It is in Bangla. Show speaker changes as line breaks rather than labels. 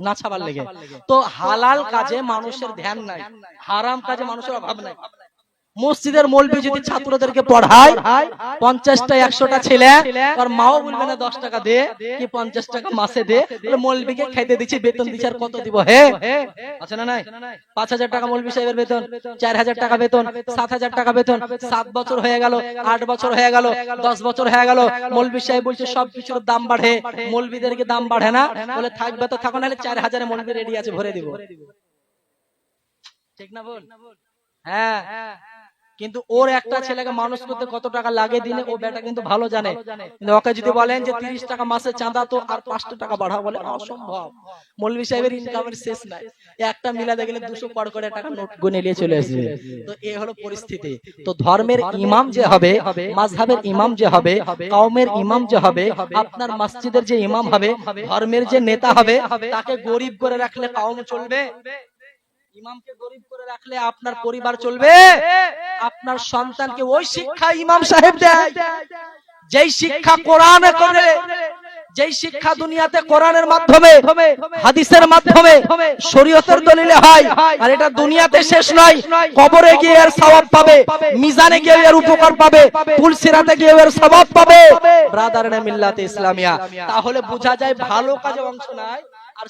না ছাবার লেগে। তো হালাল কাজে মানুষের ধ্যান নাই, হারাম কাজে মানুষের অভাব নাই। মসজিদের মৌলবি যদি ছাত্রদেরকে পড়ায় 50টা 100টা ছেলে, আর মাও বলবে না 10 টাকা দে কি 50 টাকা মাসে দে, মৌলবিকে খাইতে দিচ্ছি, বেতন দিচ্ছি, আর কত দিব? হে আছে না নাই? 5000 টাকা মৌলবি সাহেবের বেতন, 4000 টাকা বেতন, 7000 টাকা বেতন, 7 বছর হয়ে গেল, 8 বছর হয়ে গেল, 10 বছর হয়ে গেল, মৌলবি সাহেব বলছে সবকিছুর দাম বাড়ে, মৌলবিদেরকে দাম বাড়ে না। বলে থাকবে তো থাকো, নাহলে 4000 মৌলবি রেডি আছে, ভরে দিব। ঠিক না বল? হ্যাঁ, কিন্তু ওর একটা ছেলেকে মানুষ করতে কত টাকা লাগে দিনে, ও বেটা কিন্তু ভালো জানে। কিন্তু ওকে যদি বলেন যে 30 টাকা মাসে চাঁদা, তো আর 5টা টাকা বাড়াও, বলে অসম্ভব, মৌলভী সাহেবের ইনকামের শেষ নাই, একটা মিলাতে গেলে 200 কর করে টাকা নোট গুনে নিয়ে চলে আসবে। তো এই হলো পরিস্থিতি। তো ধর্মের ইমাম যে হবে, মাযহাবের ইমাম যে হবে, কওমের ইমাম যে হবে, আপনার মসজিদের যে ইমাম হবে, ধর্মের যে নেতা হবে, তাকে গরিব করে রাখলে কওম চলবে? ইমামকে গরিব করে রাখলে আপনার পরিবার চলবে? আপনার সন্তানকে ওই শিক্ষা ইমাম সাহেব দেয়, যেই শিক্ষা কোরআনে করে, যেই শিক্ষা দুনিয়াতে কোরআনের মাধ্যমে, হাদিসের মাধ্যমে, শরীয়তের দলিলে হয়। আর এটা দুনিয়াতে শেষ নয়, কবরে গিয়ে এর সওয়াব পাবে, মিজানে গিয়ে এর উপকার পাবে, পুলসিরাতে গিয়ে এর সওয়াব পাবে। ব্রাদারনে মিল্লাতে ইসলামিয়া। তাহলে বোঝা যায় ভালো কাজে অংশ নেয় আর